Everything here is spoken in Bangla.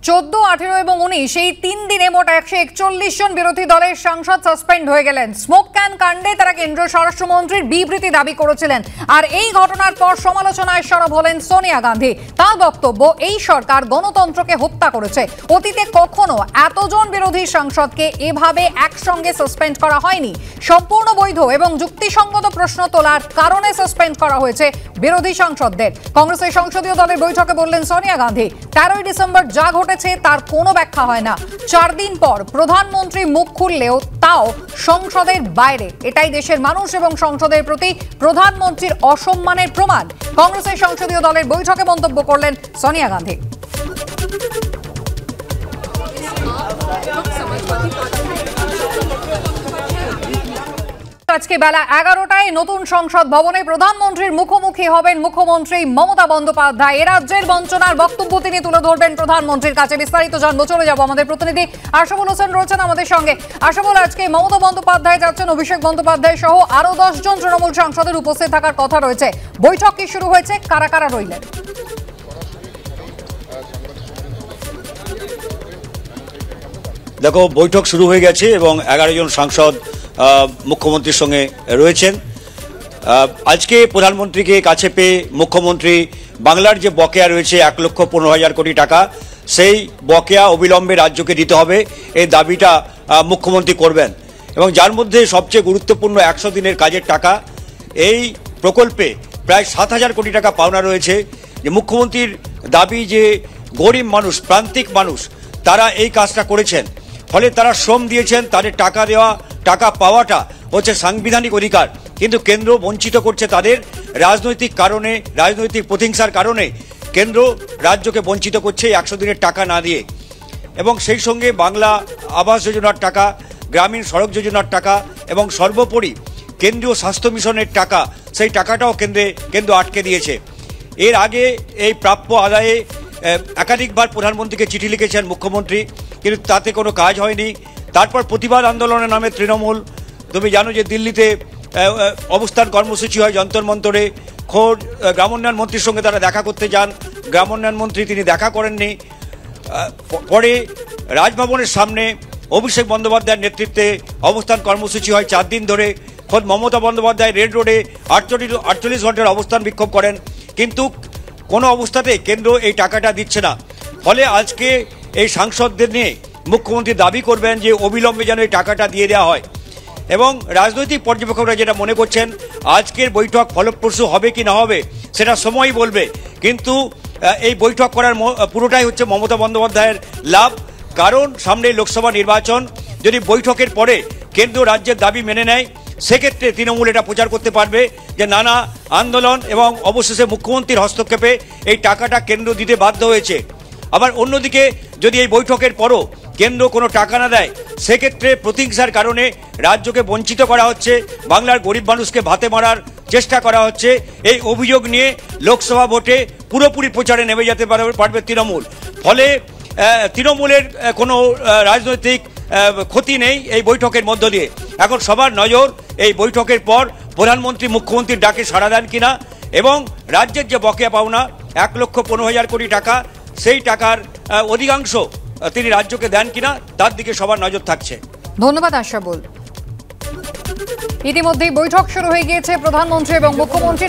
14, 18 এবং 19 এই 3 দিনে মোট 141 জন বিরোধী দলের সাংসদ সাসপেন্ড হয়ে গেলেন। স্মোক ক্যান কাণ্ডে তারা কেন্দ্রীয় স্বরাষ্ট্রমন্ত্রীর বিবৃতি দাবি করেছিলেন। আর এই ঘটনার পর সমালোচনায় সরব হলেন সোনিয়া গান্ধী। তার বক্তব্য, এই সরকার গণতন্ত্রকে হত্যা করেছে। অতীতে কখনো এতজন বিরোধী সাংসদকে এভাবে একসঙ্গে সাসপেন্ড করা হয়নি। সম্পূর্ণ বৈধ এবং যুক্তিসঙ্গত প্রশ্ন তোলার কারণে সাসপেন্ড করা হয়েছে বিরোধী সাংসদদের। কংগ্রেসের সংসদীয় দলের বৈঠকে বললেন সোনিয়া গান্ধী, 13 ডিসেম্বর যা ঘটেছে তার কোনো ব্যাখ্যা হয় না। 4 দিন পর প্রধানমন্ত্রী মুখ খুললেও তাও সংসদের বাইরে। এটাই দেশের মানুষ এবং সংসদের প্রতি প্রধানমন্ত্রীর অসম্মানের প্রমাণ। কংগ্রেসের সংসদীয় দলের বৈঠকে মন্তব্য করলেন সোনিয়া গান্ধী। আজকে বেলা 11টায় নতুন সংসদ ভবনে প্রধানমন্ত্রীর মুখোমুখি হবেন মুখ্যমন্ত্রী মমতা বন্দ্যোপাধ্যায়। এ রাজ্যের বঞ্চনার বক্তব্য তিনি তুলে ধরবেন প্রধানমন্ত্রীর কাছে। বিস্তারিত জানবো, চলে যাব আমাদের প্রতিনিধি আশাফুল হোসেন রয়েছেন আমাদের সঙ্গে। আশাফুল, আজকে মমতা বন্দ্যোপাধ্যায় যাচ্ছেন, অভিষেক বন্দ্যোপাধ্যায় সহ আরো 10 জন তৃণমূল সাংসদের উপস্থিত থাকার কথা রয়েছে। বৈঠক কি শুরু হয়েছে? কারা কারা রইলেন? দেখো, বৈঠক শুরু হয়ে গেছে এবং 11 জন সাংসদ মুখ্যমন্ত্রীর সঙ্গে রয়েছেন। আজকে প্রধানমন্ত্রীকে কাছে পেয়ে মুখ্যমন্ত্রী বাংলার যে বকেয়া রয়েছে 1,15,000 কোটি টাকা, সেই বকেয়া অবিলম্বে রাজ্যকে দিতে হবে, এই দাবিটা মুখ্যমন্ত্রী করবেন। এবং যার মধ্যে সবচেয়ে গুরুত্বপূর্ণ 100 দিনের কাজের টাকা, এই প্রকল্পে প্রায় 7,000 কোটি টাকা পাওনা রয়েছে। যে মুখ্যমন্ত্রীর দাবি যে গরিব মানুষ, প্রান্তিক মানুষ, তারা এই কাজটা করেছেন, ফলে তারা শ্রম দিয়েছেন, তাদের টাকা দেওয়া, টাকা পাওয়াটা হচ্ছে সাংবিধানিক অধিকার, কিন্তু কেন্দ্র বঞ্চিত করছে তাদের। রাজনৈতিক কারণে, রাজনৈতিক প্রতিহিংসার কারণে কেন্দ্র রাজ্যকে বঞ্চিত করছে 100 দিনের টাকা না দিয়ে। এবং সেই সঙ্গে বাংলা আবাস যোজনার টাকা, গ্রামীণ সড়ক যোজনার টাকা এবং সর্বোপরি কেন্দ্রীয় স্বাস্থ্য মিশনের টাকা, সেই টাকাটাও কেন্দ্র আটকে দিয়েছে। এর আগে এই প্রাপ্য আদায়ে একাধিকবার প্রধানমন্ত্রীকে চিঠি লিখেছেন মুখ্যমন্ত্রী, কিন্তু তাতে কোনো কাজ হয়নি। তারপর প্রতিবাদ আন্দোলনের নামে তৃণমূল, তুমি জানো যে দিল্লিতে অবস্থান কর্মসূচি হয় যন্তর মন্তরে। খোদ গ্রামোন্নয়ন মন্ত্রীর সঙ্গে তারা দেখা করতে যান, গ্রামোন্নয়ন মন্ত্রী তিনি দেখা করেননি। পরে রাজভবনের সামনে অভিষেক বন্দ্যোপাধ্যায়ের নেতৃত্বে অবস্থান কর্মসূচি হয় 4 দিন ধরে। খোদ মমতা বন্দ্যোপাধ্যায় রেড রোডে 48 ঘন্টার অবস্থান বিক্ষোভ করেন, কিন্তু কোনো অবস্থাতে কেন্দ্র এই টাকাটা দিচ্ছে না। ফলে আজকে এই সাংসদদের নিয়ে মুখ্যমন্ত্রী দাবি করবেন যে অবিলম্বে যেন এই টাকাটা দিয়ে দেওয়া হয়। এবং রাজনৈতিক পর্যবেক্ষকরা যেটা মনে করছেন, আজকের বৈঠক ফলপ্রসূ হবে কি না হবে সেটা সময়ই বলবে, কিন্তু এই বৈঠক করার পুরোটাই হচ্ছে মমতা বন্দ্যোপাধ্যায়ের লাভ। কারণ সামনে লোকসভা নির্বাচন, যদি বৈঠকের পরে কেন্দ্র রাজ্যের দাবি মেনে নেয়, সেক্ষেত্রে তৃণমূল এটা প্রচার করতে পারবে যে নানা আন্দোলন এবং অবশেষে মুখ্যমন্ত্রীর হস্তক্ষেপে এই টাকাটা কেন্দ্র দিতে বাধ্য হয়েছে। আবার অন্যদিকে যদি এই বৈঠকের পরও কেন্দ্র কোনো টাকা না দেয়, সেক্ষেত্রে প্রতিহিংসার কারণে রাজ্যকে বঞ্চিত করা হচ্ছে, বাংলার গরিব মানুষকে ভাতে মারার চেষ্টা করা হচ্ছে। এই অভিযোগ নিয়ে লোকসভা ভোটে পুরোপুরি প্রচারে নেমে যেতে পারবে তৃণমূল। ফলে তৃণমূলের কোনো রাজনৈতিক ক্ষতি নেই এই বৈঠকের মধ্য দিয়ে। এখন সবার নজর এই বৈঠকের পর প্রধানমন্ত্রী মুখ্যমন্ত্রীর ডাকে সাড়া দেন কিনা, এবং রাজ্যের যে বকেয়া পাওনা 1,15,000 কোটি টাকা, সেই টাকার অধিকাংশ তিনি রাজ্যকে দেন কিনা, তার দিকে সবার নজর থাকছে। ধন্যবাদ আশাফুল। ইতিমধ্যেই বৈঠক শুরু হয়ে গিয়েছে প্রধানমন্ত্রী এবং মুখ্যমন্ত্রী